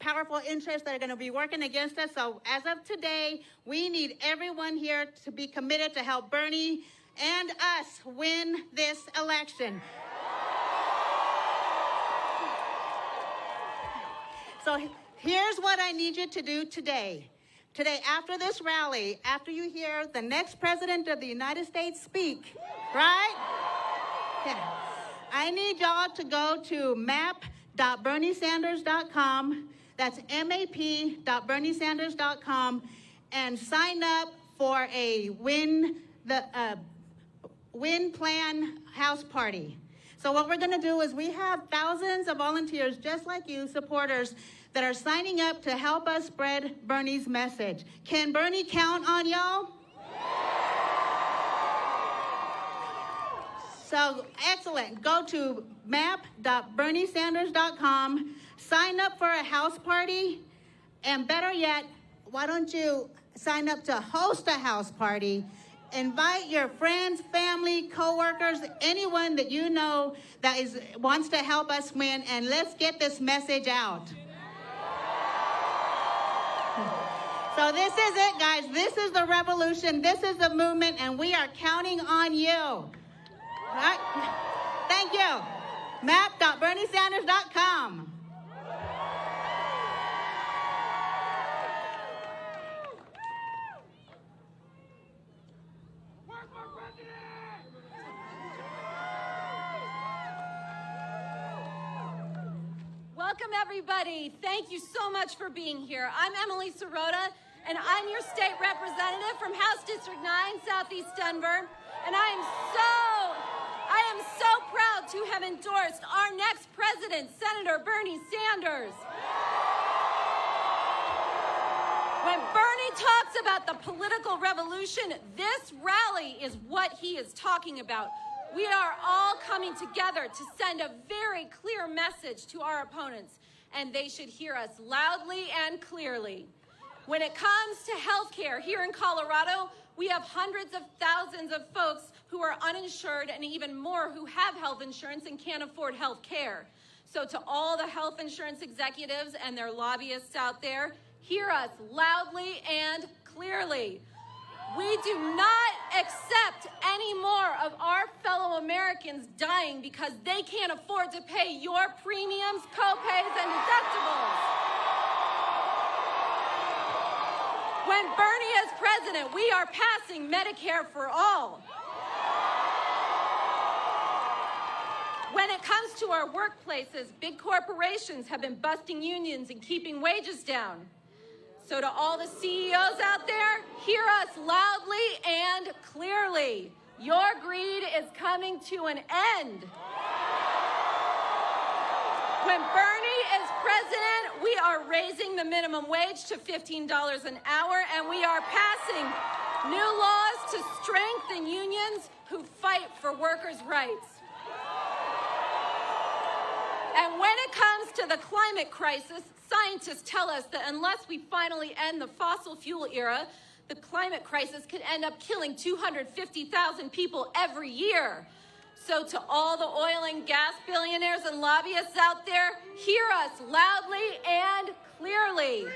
powerful interests that are going to be working against us. So as of today, we need everyone here to be committed to help Bernie and us win this election. So here's what I need you to do today. Today, after this rally, after you hear the next president of the United States speak, right? Yeah. I need y'all to go to map.berniesanders.com. That's map.berniesanders.com and sign up for a win plan house party. So what we're going to do is we have thousands of volunteers just like you, supporters, that are signing up to help us spread Bernie's message. Can Bernie count on y'all? So excellent. Go to map.berniesanders.com, sign up for a house party, and better yet, why don't you sign up to host a house party? Invite your friends, family, coworkers, anyone that you know that wants to help us win, and let's get this message out. So this is it, guys. This is the revolution. This is the movement, and we are counting on you. All right? Thank you. map.berniesanders.com. Welcome, everybody. Thank you so much for being here. I'm Emily Sirota, and I'm your state representative from House District 9, Southeast Denver. And I am so proud to have endorsed our next president, Senator Bernie Sanders. When Bernie talks about the political revolution, this rally is what he is talking about. We are all coming together to send a very clear message to our opponents, and they should hear us loudly and clearly. When it comes to health care here in Colorado, we have hundreds of thousands of folks who are uninsured and even more who have health insurance and can't afford health care. So to all the health insurance executives and their lobbyists out there, hear us loudly and clearly. We do not accept any more of our fellow Americans dying because they can't afford to pay your premiums, co-pays, and deductibles. When Bernie is president, we are passing Medicare for all. When it comes to our workplaces, big corporations have been busting unions and keeping wages down. So to all the CEOs out there, hear us loudly and clearly. Your greed is coming to an end. When Bernie is president, we are raising the minimum wage to $15 an hour, and we are passing new laws to strengthen unions who fight for workers' rights. And when it comes to the climate crisis, scientists tell us that unless we finally end the fossil fuel era, the climate crisis could end up killing 250,000 people every year. So to all the oil and gas billionaires and lobbyists out there, hear us loudly and clearly.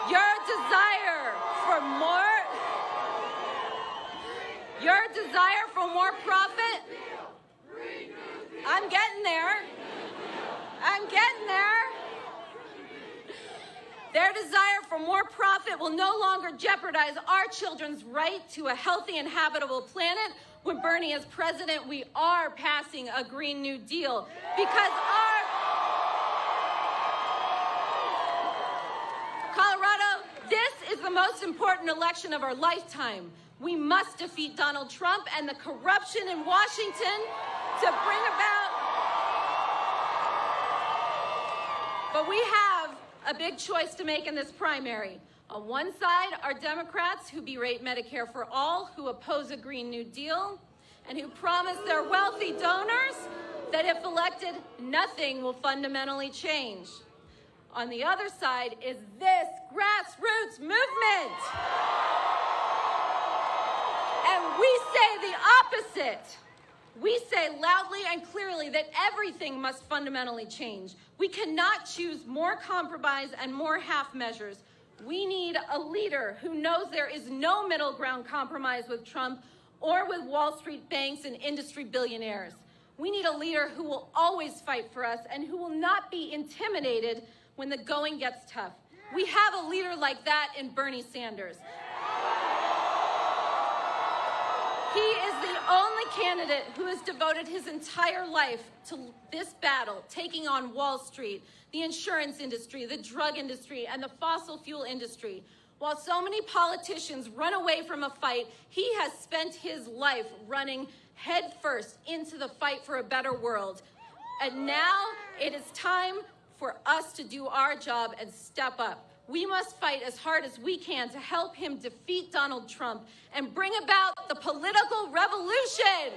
Your desire for more profit, I'm getting there. Their desire for more profit will no longer jeopardize our children's right to a healthy and habitable planet. When Bernie is president, we are passing a Green New Deal because Colorado, this is the most important election of our lifetime. We must defeat Donald Trump and the corruption in Washington to bring about. But we have a big choice to make in this primary. On one side are Democrats who berate Medicare for all, who oppose a Green New Deal, and who promise their wealthy donors that if elected, nothing will fundamentally change. On the other side is this grassroots movement. And we say the opposite. We say loudly and clearly that everything must fundamentally change. We cannot choose more compromise and more half measures. We need a leader who knows there is no middle ground compromise with Trump or with Wall Street banks and industry billionaires. We need a leader who will always fight for us and who will not be intimidated when the going gets tough. We have a leader like that in Bernie Sanders. He is the only candidate who has devoted his entire life to this battle, taking on Wall Street, the insurance industry, the drug industry, and the fossil fuel industry. While so many politicians run away from a fight, he has spent his life running headfirst into the fight for a better world. And now it is time for us to do our job and step up. We must fight as hard as we can to help him defeat Donald Trump and bring about the political revolution.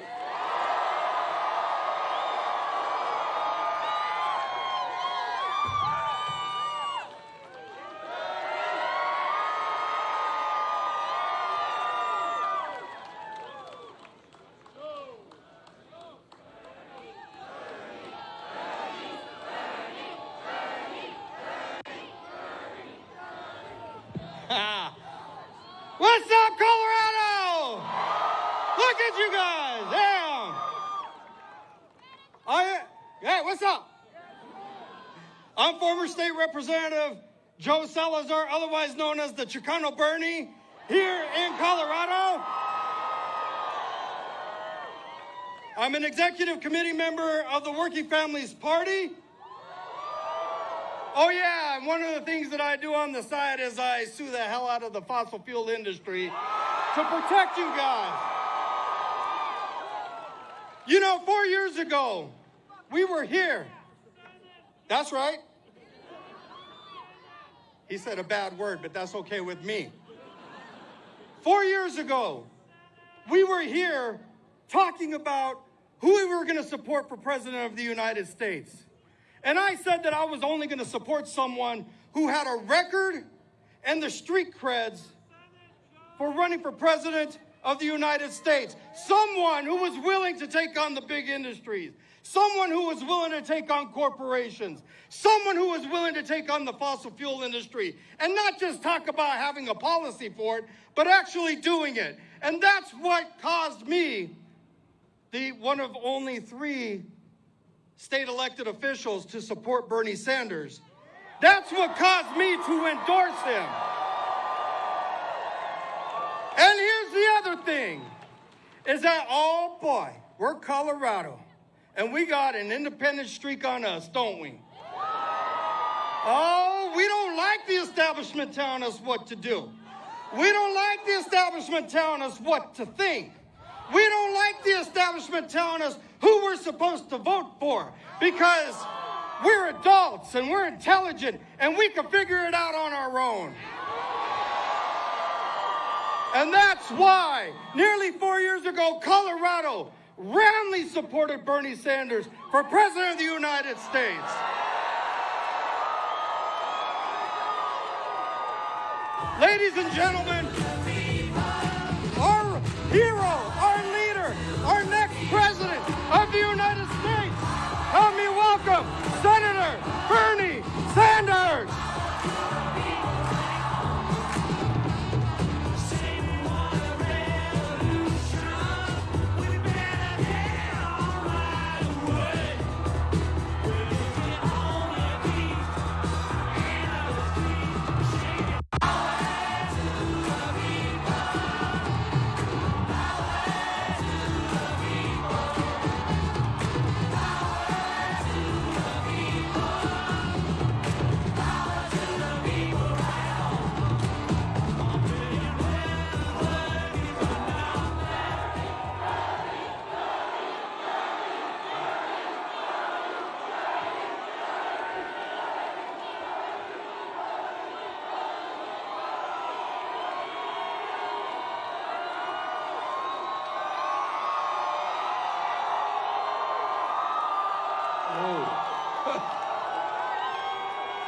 What's up, Colorado? Look at you guys. Damn. Hey, what's up? I'm former state representative Joe Salazar, otherwise known as the Chicano Bernie, here in Colorado. I'm an executive committee member of the Working Families Party. Oh yeah, and one of the things that I do on the side is I sue the hell out of the fossil fuel industry to protect you guys. You know, 4 years ago, we were here. That's right. He said a bad word, but that's okay with me. 4 years ago, we were here talking about who we were going to support for President of the United States. And I said that I was only going to support someone who had a record and the street creds for running for President of the United States. Someone who was willing to take on the big industries. Someone who was willing to take on corporations. Someone who was willing to take on the fossil fuel industry. And not just talk about having a policy for it, but actually doing it. And that's what caused me, the one of only 3 state elected officials, to support Bernie Sanders. That's what caused me to endorse him. And here's the other thing, is that, oh boy, we're Colorado, and we got an independent streak on us, don't we? Oh, we don't like the establishment telling us what to do. We don't like the establishment telling us what to think. We don't like the establishment telling us who we're supposed to vote for, because we're adults and we're intelligent and we can figure it out on our own. And that's why nearly 4 years ago, Colorado roundly supported Bernie Sanders for President of the United States. Ladies and gentlemen, our hero, our leader, our next President of the United States, help me welcome Senator Bernie Sanders.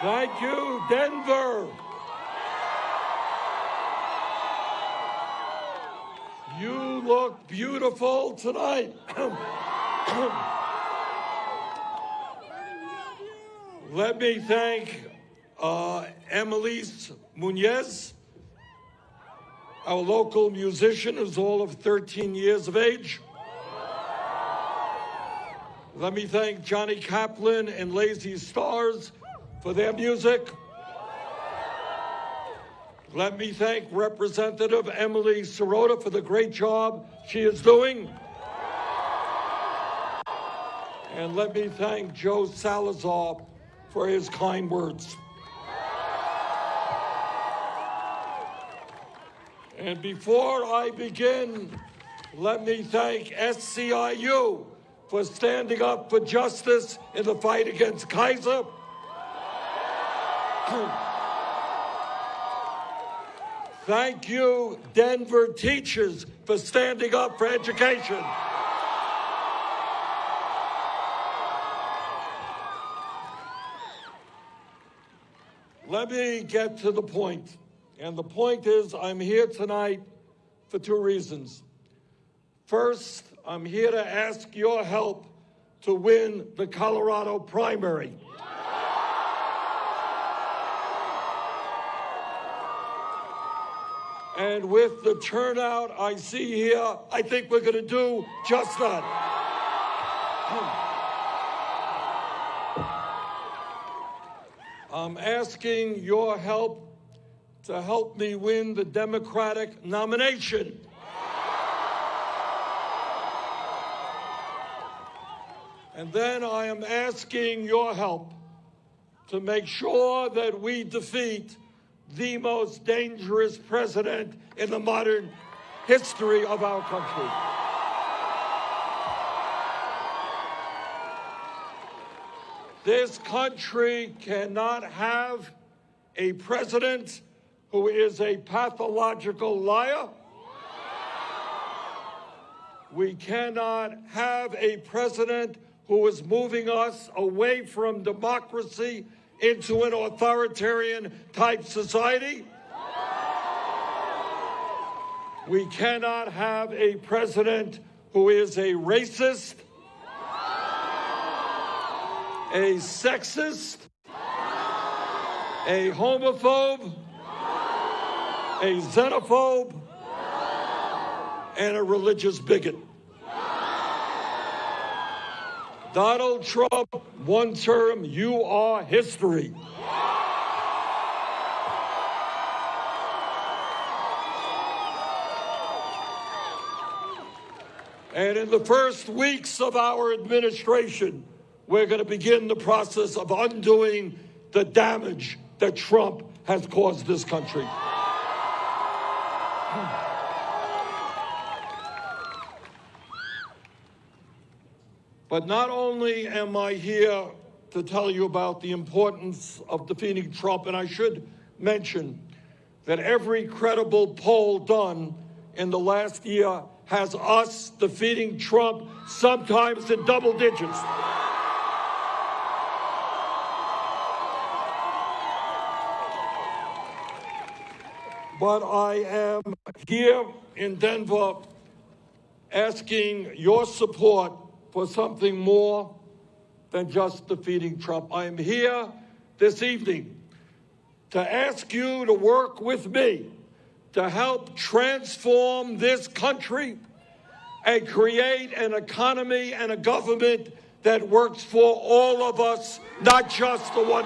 Thank you, Denver. You look beautiful tonight. Let me thank Emelise Munez, our local musician who's all of 13 years of age. Let me thank Johnny Kaplan and Lazy Stars for their music. Let me thank Representative Emily Sirota for the great job she is doing. And let me thank Joe Salazar for his kind words. And before I begin, let me thank SCIU for standing up for justice in the fight against Kaiser. Thank you, Denver teachers, for standing up for education. Let me get to the point. And the point is, I'm here tonight for two reasons. First, I'm here to ask your help to win the Colorado primary. And with the turnout I see here, I think we're going to do just that. I'm asking your help to help me win the Democratic nomination. And then I am asking your help to make sure that we defeat the most dangerous president in the modern history of our country. This country cannot have a president who is a pathological liar. We cannot have a president who is moving us away from democracy into an authoritarian type society. We cannot have a president who is a racist, a sexist, a homophobe, a xenophobe, and a religious bigot. Donald Trump, one term, you are history. And in the first weeks of our administration, we're going to begin the process of undoing the damage that Trump has caused this country. But not only am I here to tell you about the importance of defeating Trump, and I should mention that every credible poll done in the last year has us defeating Trump, sometimes in double digits. But I am here in Denver asking your support for something more than just defeating Trump. I am here this evening to ask you to work with me to help transform this country and create an economy and a government that works for all of us, not just the 1%.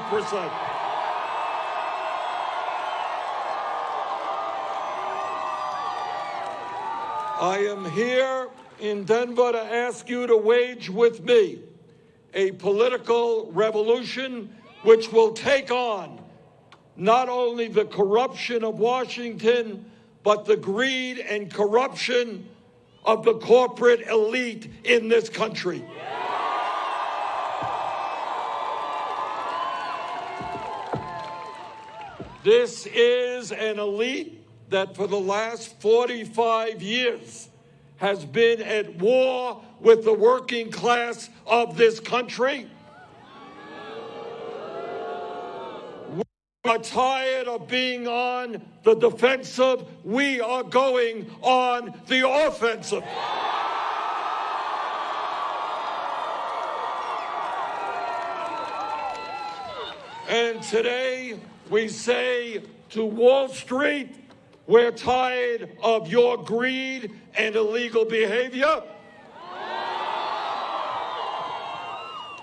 I am here in Denver to ask you to wage with me a political revolution which will take on not only the corruption of Washington, but the greed and corruption of the corporate elite in this country. This is an elite that for the last 45 years has been at war with the working class of this country. We are tired of being on the defensive. We are going on the offensive. And today we say to Wall Street, we're tired of your greed and illegal behavior.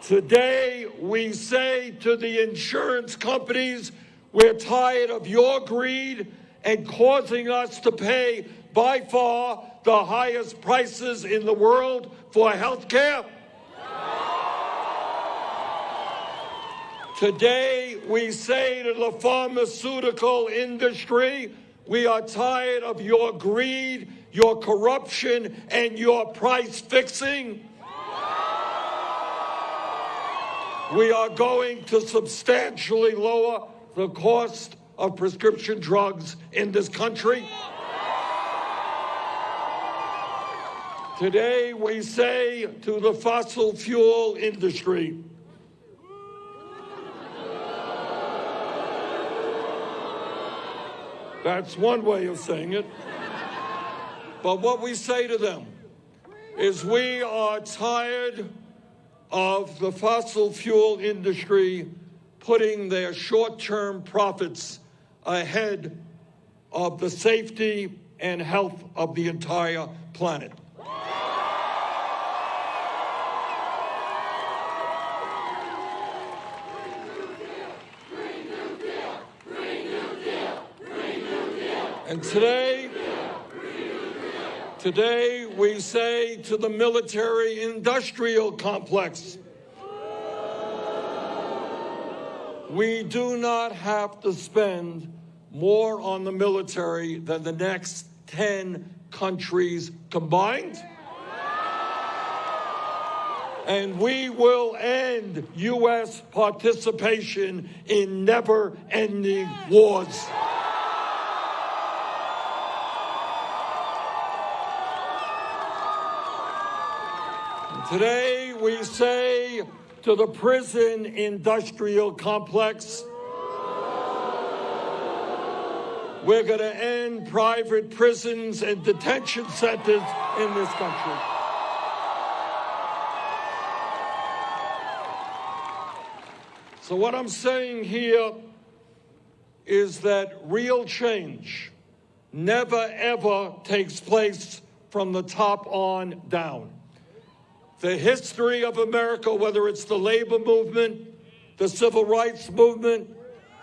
Today we say to the insurance companies, we're tired of your greed and causing us to pay by far the highest prices in the world for health care. Today, we say to the pharmaceutical industry, we are tired of your greed, your corruption, and your price fixing. We are going to substantially lower the cost of prescription drugs in this country. Today, we say to the fossil fuel industry, that's one way of saying it. But what we say to them is we are tired of the fossil fuel industry putting their short-term profits ahead of the safety and health of the entire planet. And today we say to the military-industrial complex, we do not have to spend more on the military than the next 10 countries combined. And we will end U.S. participation in never-ending wars. Today, we say to the prison industrial complex, we're going to end private prisons and detention centers in this country. So what I'm saying here is that real change never, ever takes place from the top on down. The history of America, whether it's the labor movement, the civil rights movement,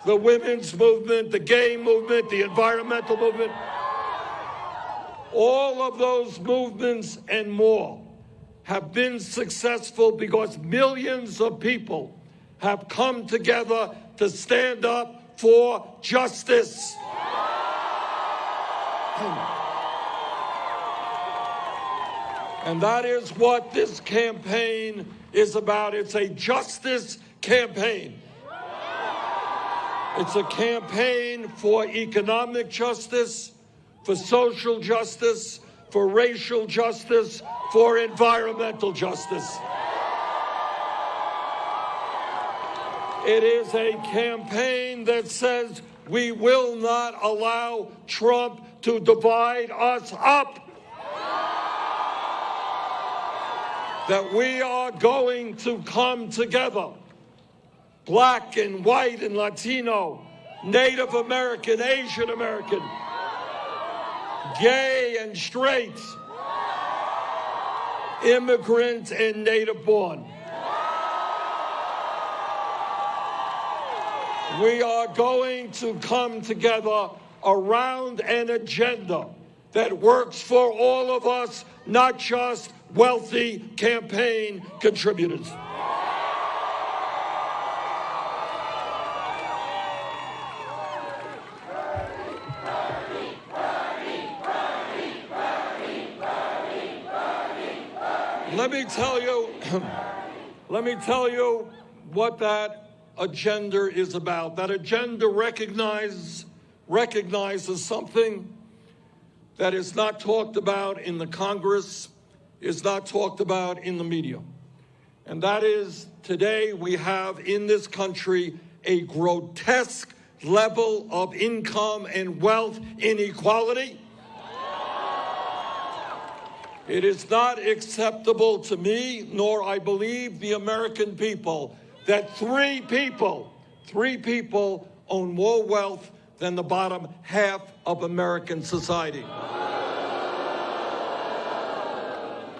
the women's movement, the gay movement, the environmental movement, all of those movements and more have been successful because millions of people have come together to stand up for justice. And that is what this campaign is about. It's a justice campaign. It's a campaign for economic justice, for social justice, for racial justice, for environmental justice. It is a campaign that says we will not allow Trump to divide us up. That we are going to come together, black and white and Latino, Native American, Asian American, gay and straight, immigrant and native born. We are going to come together around an agenda that works for all of us, not just wealthy campaign contributors. Let me tell you what that agenda is about. That agenda recognizes something that is not talked about in the Congress, is not talked about in the media. And that is, today we have in this country a grotesque level of income and wealth inequality. It is not acceptable to me, nor I believe the American people, that three people own more wealth than the bottom half of American society.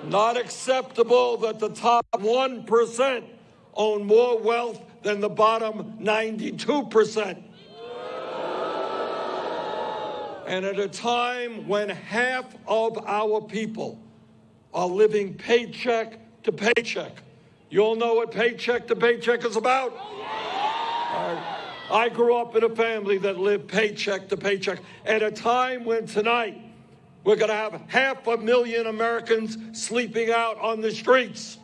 Not acceptable that the top 1% own more wealth than the bottom 92%. And at a time when half of our people are living paycheck to paycheck. You all know what paycheck to paycheck is about? I grew up in a family that lived paycheck to paycheck. At a time when tonight we're going to have 500,000 Americans sleeping out on the streets.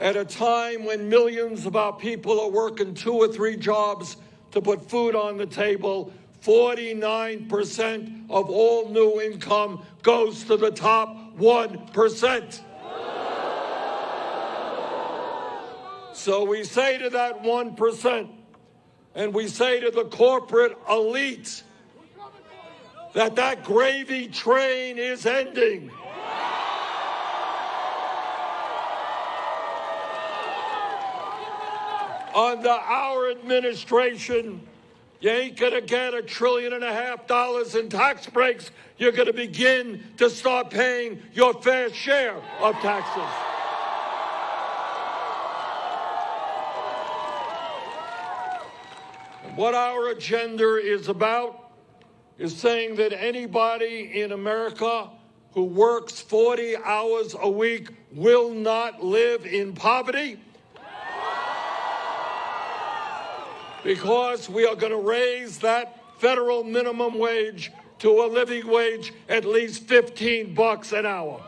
At a time when millions of our people are working 2 or 3 jobs to put food on the table, 49% of all new income goes to the top 1%. So we say to that 1%, and we say to the corporate elite, that gravy train is ending. Under our administration, you ain't gonna get $1.5 trillion in tax breaks. You're gonna begin to start paying your fair share of taxes. What our agenda is about is saying that anybody in America who works 40 hours a week will not live in poverty, because we are going to raise that federal minimum wage to a living wage at least $15 an hour.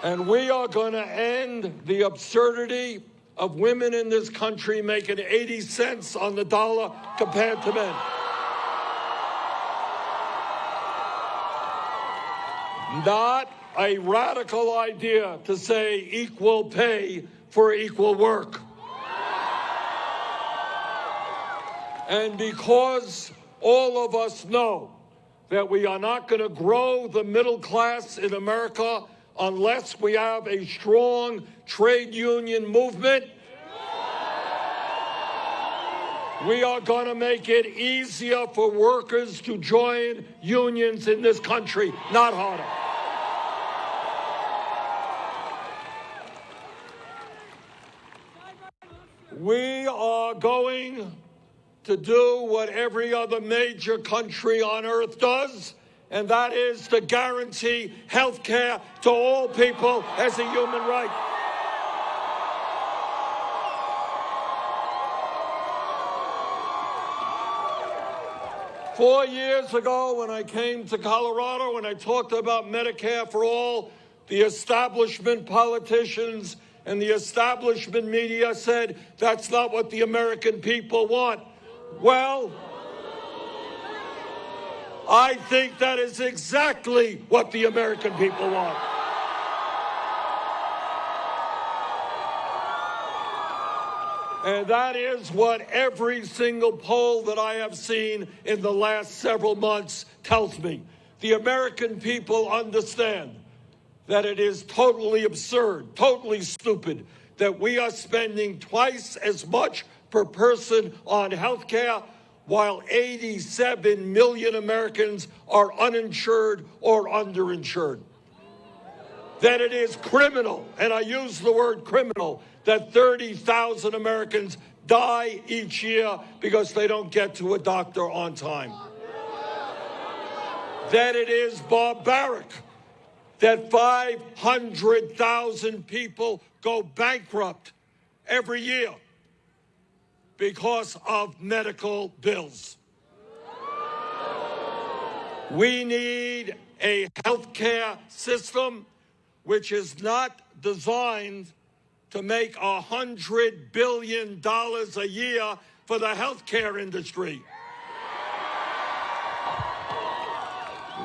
And we are going to end the absurdity of women in this country making 80 cents on the dollar compared to men. Not a radical idea to say equal pay for equal work. And because all of us know that we are not going to grow the middle class in America unless we have a strong trade union movement, we are going to make it easier for workers to join unions in this country, not harder. We are going to do what every other major country on earth does, and that is to guarantee health care to all people as a human right. Four years ago, when I came to Colorado, when I talked about Medicare for all, the establishment politicians and the establishment media said that's not what the American people want. Well, I think that is exactly what the American people want. And that is what every single poll that I have seen in the last several months tells me. The American people understand that it is totally absurd, totally stupid, that we are spending twice as much per person on health care while 87 million Americans are uninsured or underinsured. That it is criminal, and I use the word criminal, that 30,000 Americans die each year because they don't get to a doctor on time. That it is barbaric that 500,000 people go bankrupt every year because of medical bills. We need a healthcare system which is not designed to make $100 billion a year for the healthcare industry.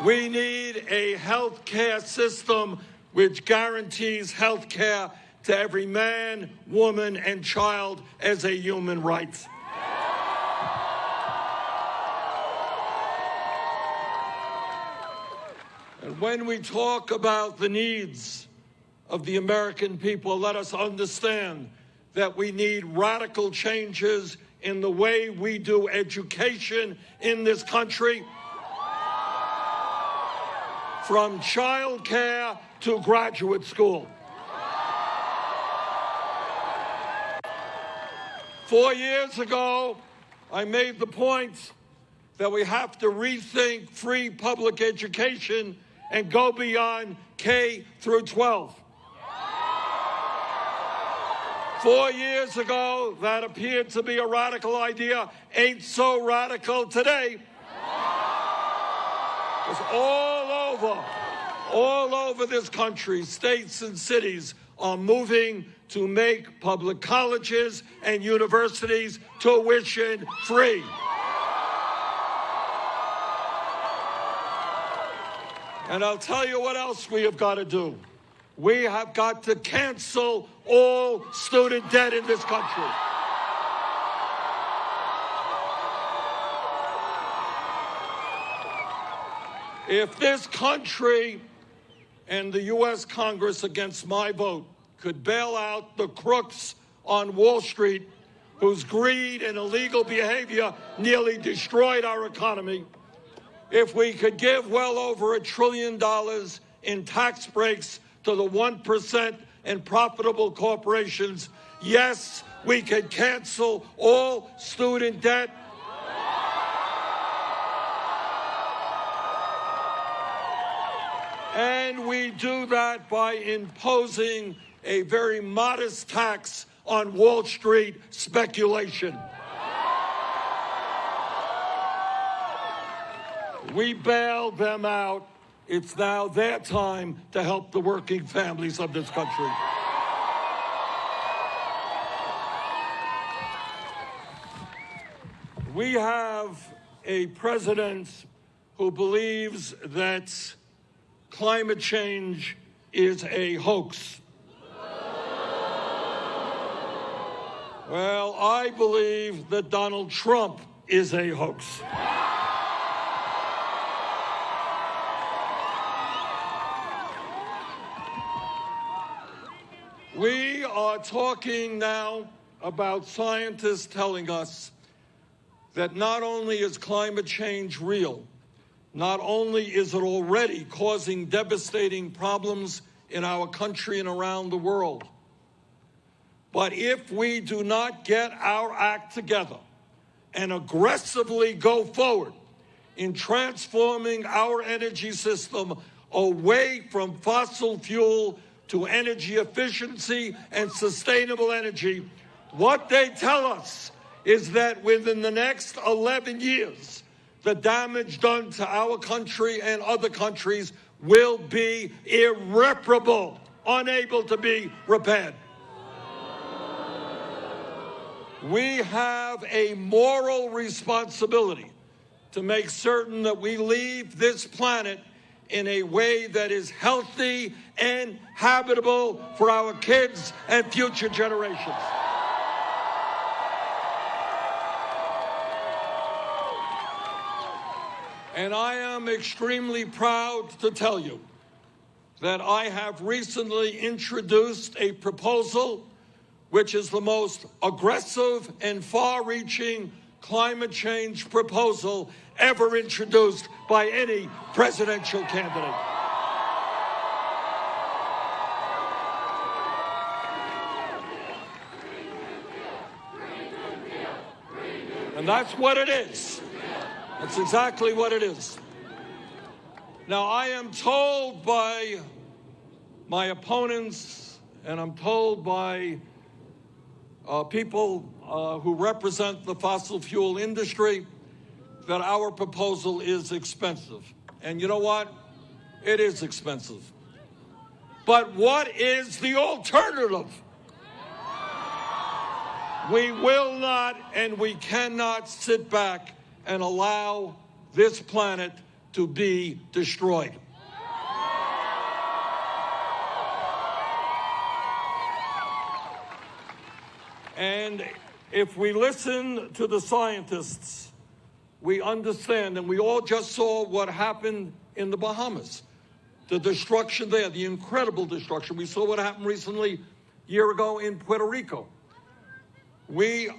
We need a healthcare system which guarantees healthcare to every man, woman, and child as a human right. And when we talk about the needs of the American people, let us understand that we need radical changes in the way we do education in this country, from child care to graduate school. 4 years ago, I made the point that we have to rethink free public education and go beyond K through 12. 4 years ago, that appeared to be a radical idea. Ain't so radical today. Because all over this country, states and cities are moving to make public colleges and universities tuition free. And I'll tell you what else we have got to do. We have got to cancel all student debt in this country. If this country and the U.S. Congress, against my vote, could bail out the crooks on Wall Street whose greed and illegal behavior nearly destroyed our economy, if we could give well over $1 trillion in tax breaks to the 1% and profitable corporations, yes, we could cancel all student debt. And we do that by imposing a very modest tax on Wall Street speculation. We bailed them out. It's now their time to help the working families of this country. We have a president who believes that climate change is a hoax. Well, I believe that Donald Trump is a hoax. We are talking now about scientists telling us that not only is climate change real, not only is it already causing devastating problems in our country and around the world, but if we do not get our act together and aggressively go forward in transforming our energy system away from fossil fuel to energy efficiency and sustainable energy, what they tell us is that within the next 11 years, the damage done to our country and other countries will be irreparable, unable to be repaired. We have a moral responsibility to make certain that we leave this planet in a way that is healthy and habitable for our kids and future generations. And I am extremely proud to tell you that I have recently introduced a proposal which is the most aggressive and far-reaching climate change proposal ever introduced by any presidential candidate. And that's what it is. That's exactly what it is. Now, I am told by my opponents, and I'm told by people who represent the fossil fuel industry, that our proposal is expensive. And you know what? It is expensive. But what is the alternative? We will not and we cannot sit back and allow this planet to be destroyed. And if we listen to the scientists, we understand, and we all just saw what happened in the Bahamas. The destruction there, the incredible destruction. We saw what happened recently, a year ago in Puerto Rico. We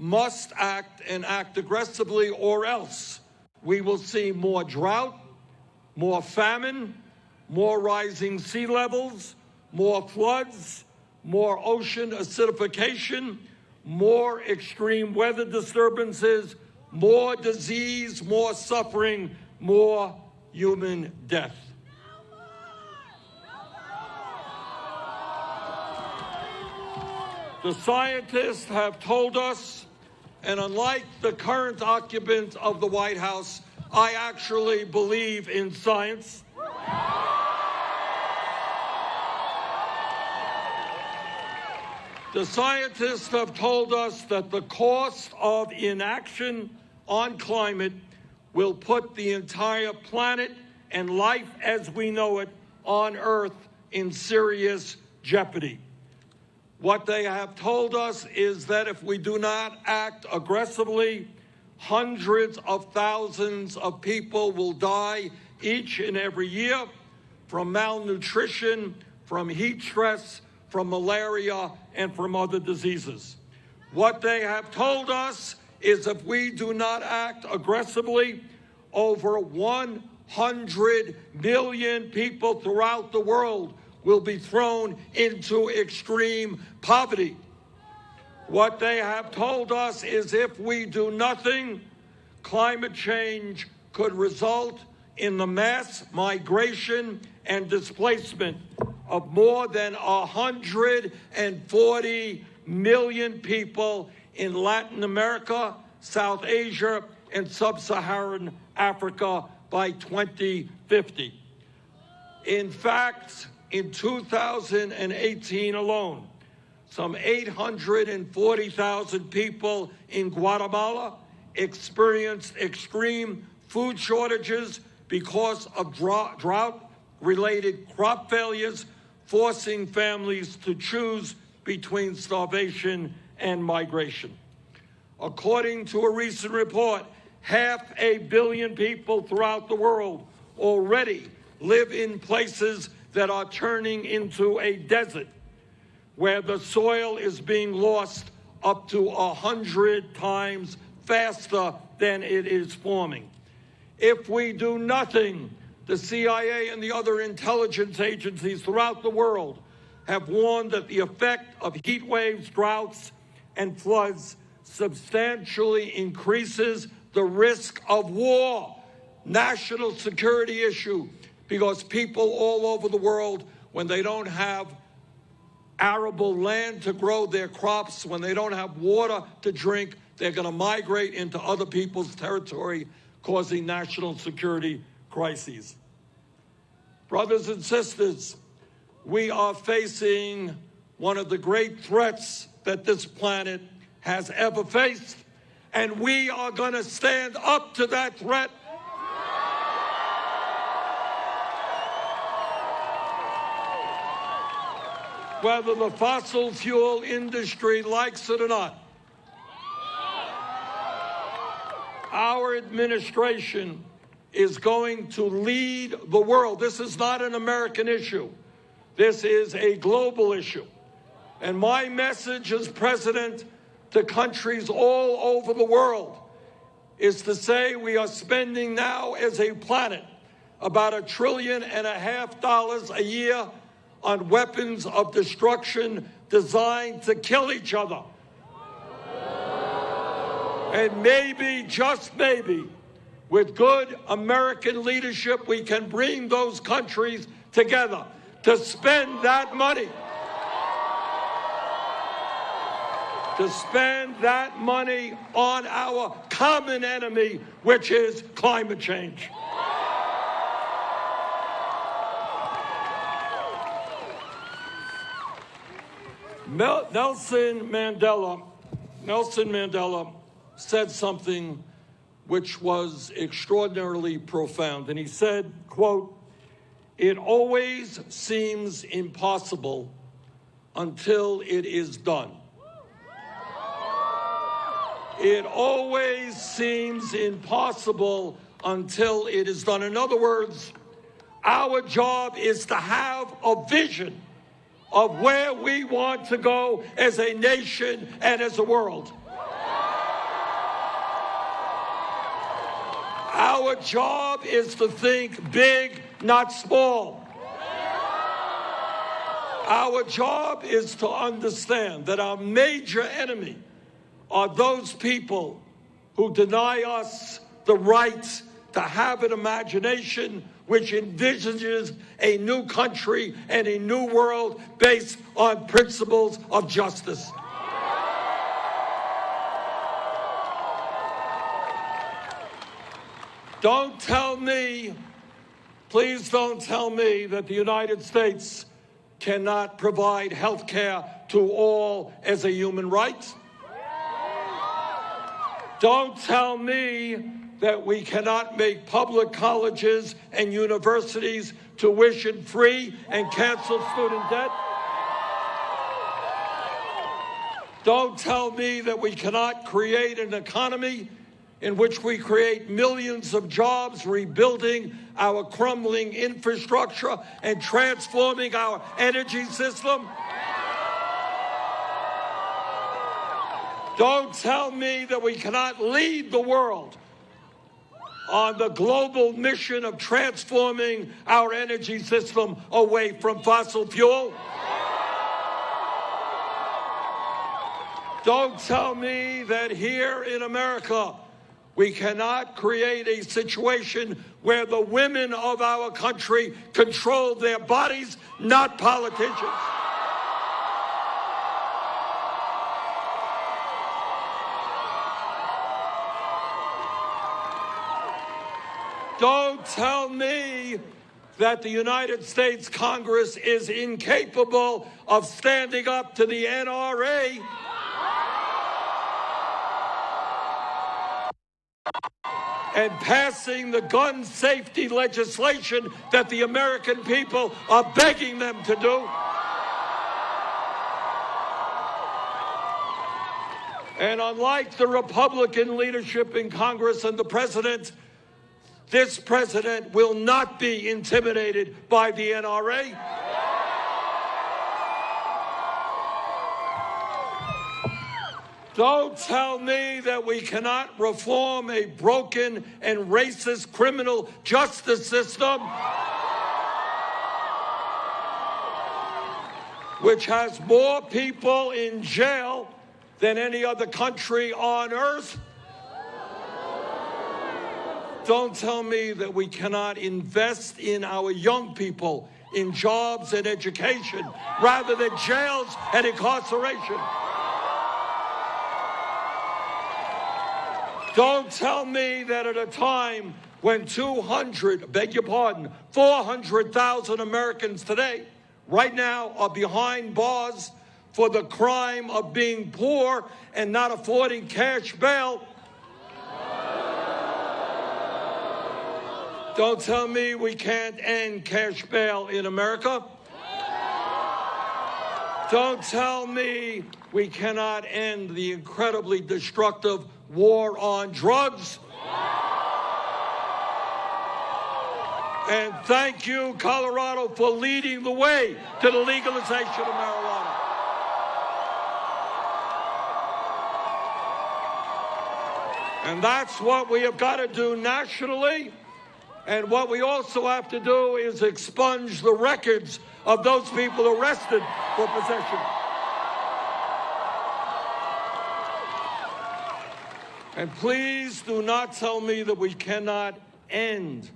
must act and act aggressively, or else we will see more drought, more famine, more rising sea levels, more floods, more ocean acidification, more extreme weather disturbances, more disease, more suffering, more human death. The scientists have told us, and unlike the current occupant of the White House, I actually believe in science. The scientists have told us that the cost of inaction on climate will put the entire planet and life as we know it on Earth in serious jeopardy. What they have told us is that if we do not act aggressively, hundreds of thousands of people will die each and every year from malnutrition, from heat stress, from malaria, and from other diseases. What they have told us is if we do not act aggressively, over 100 million people throughout the world will be thrown into extreme poverty. What they have told us is if we do nothing, climate change could result in the mass migration and displacement of more than 140 million people in Latin America, South Asia, and Sub-Saharan Africa by 2050. In fact, in 2018 alone, some 840,000 people in Guatemala experienced extreme food shortages because of drought-related crop failures, forcing families to choose between starvation and migration. According to a recent report, 500 million people throughout the world already live in places that are turning into a desert, where the soil is being lost up to 100 times faster than it is forming. If we do nothing, the CIA and the other intelligence agencies throughout the world have warned that the effect of heat waves, droughts, and floods substantially increases the risk of war, national security issue, because people all over the world, when they don't have arable land to grow their crops, when they don't have water to drink, they're going to migrate into other people's territory, causing national security crises. Brothers and sisters, we are facing one of the great threats that this planet has ever faced, and we are going to stand up to that threat. Whether the fossil fuel industry likes it or not. Our administration is going to lead the world. This is not an American issue. This is a global issue. And my message as president to countries all over the world is to say we are spending now as a planet about $1.5 trillion a year on weapons of destruction designed to kill each other. And maybe, just maybe, with good American leadership, we can bring those countries together to spend that money. To spend that money on our common enemy, which is climate change. Nelson Mandela said something which was extraordinarily profound. And he said, quote, "It always seems impossible until it is done." It always seems impossible until it is done. In other words, our job is to have a vision of where we want to go as a nation and as a world. Our job is to think big, not small. Our job is to understand that our major enemy are those people who deny us the right to have an imagination which envisages a new country and a new world based on principles of justice. Don't tell me, please don't tell me that the United States cannot provide health care to all as a human right. Don't tell me that we cannot make public colleges and universities tuition-free and cancel student debt. Don't tell me that we cannot create an economy in which we create millions of jobs, rebuilding our crumbling infrastructure and transforming our energy system. Don't tell me that we cannot lead the world on the global mission of transforming our energy system away from fossil fuel. Don't tell me that here in America we cannot create a situation where the women of our country control their bodies, not politicians. Don't tell me that the United States Congress is incapable of standing up to the NRA and passing the gun safety legislation that the American people are begging them to do. And unlike the Republican leadership in Congress and the president, this president will not be intimidated by the NRA. Don't tell me that we cannot reform a broken and racist criminal justice system which has more people in jail than any other country on earth. Don't tell me that we cannot invest in our young people in jobs and education rather than jails and incarceration. Don't tell me that at a time when 400,000 Americans today, right now, are behind bars for the crime of being poor and not affording cash bail. Don't tell me we can't end cash bail in America. Don't tell me we cannot end the incredibly destructive war on drugs. And thank you, Colorado, for leading the way to the legalization of marijuana. And that's what we have got to do nationally. And what we also have to do is expunge the records of those people arrested for possession. And please do not tell me that we cannot end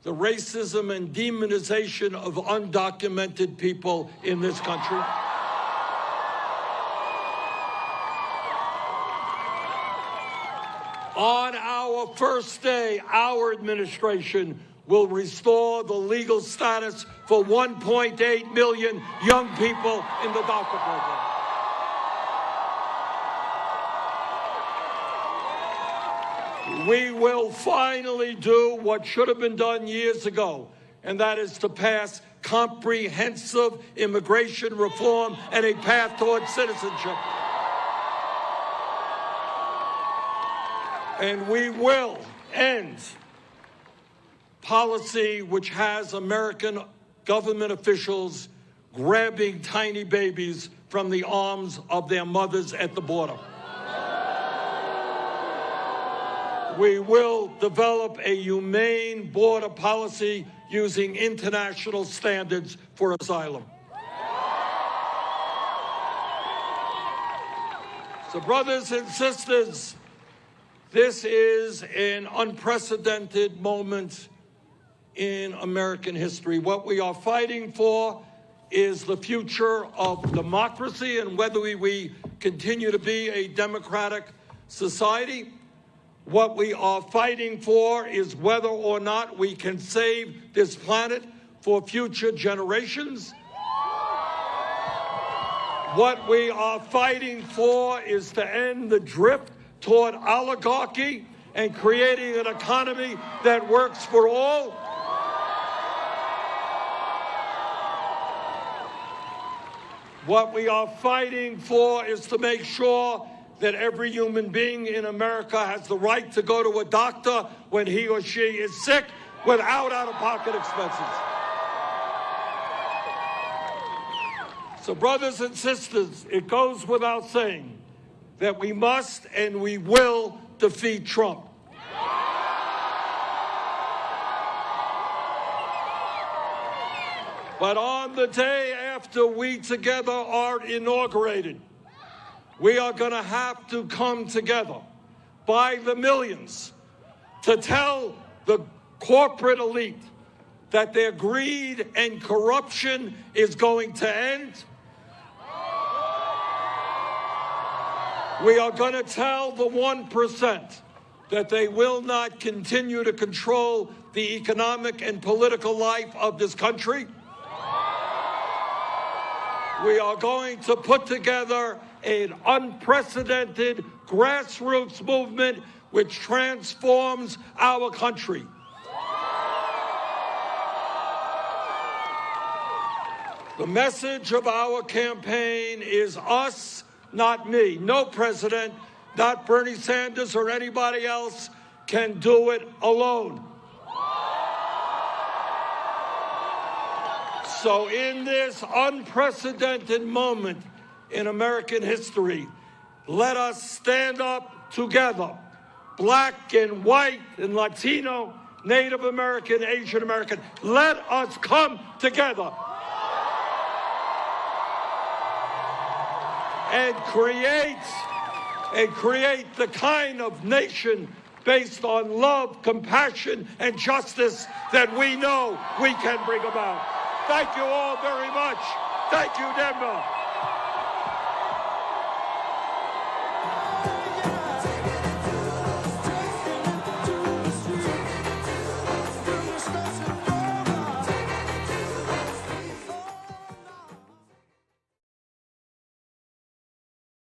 the racism and demonization of undocumented people in this country. On our first day, our administration will restore the legal status for 1.8 million young people in the DACA program. We will finally do what should have been done years ago, and that is to pass comprehensive immigration reform and a path towards citizenship. And we will end policy which has American government officials grabbing tiny babies from the arms of their mothers at the border. We will develop a humane border policy using international standards for asylum. So, brothers and sisters, this is an unprecedented moment in American history. What we are fighting for is the future of democracy and whether we continue to be a democratic society. What we are fighting for is whether or not we can save this planet for future generations. What we are fighting for is to end the drift toward oligarchy and creating an economy that works for all. What we are fighting for is to make sure that every human being in America has the right to go to a doctor when he or she is sick without out-of-pocket expenses. So, brothers and sisters, it goes without saying that we must and we will defeat Trump. But on the day after we together are inaugurated, we are going to have to come together by the millions to tell the corporate elite that their greed and corruption is going to end. We are going to tell the 1% that they will not continue to control the economic and political life of this country. We are going to put together an unprecedented grassroots movement which transforms our country. The message of our campaign is us, not me. No president, not Bernie Sanders or anybody else, can do it alone. So in this unprecedented moment in American history, let us stand up together, black and white and Latino, Native American, Asian American. Let us come together and create the kind of nation based on love, compassion, and justice that we know we can bring about. Thank you all very much. Thank you, Denver.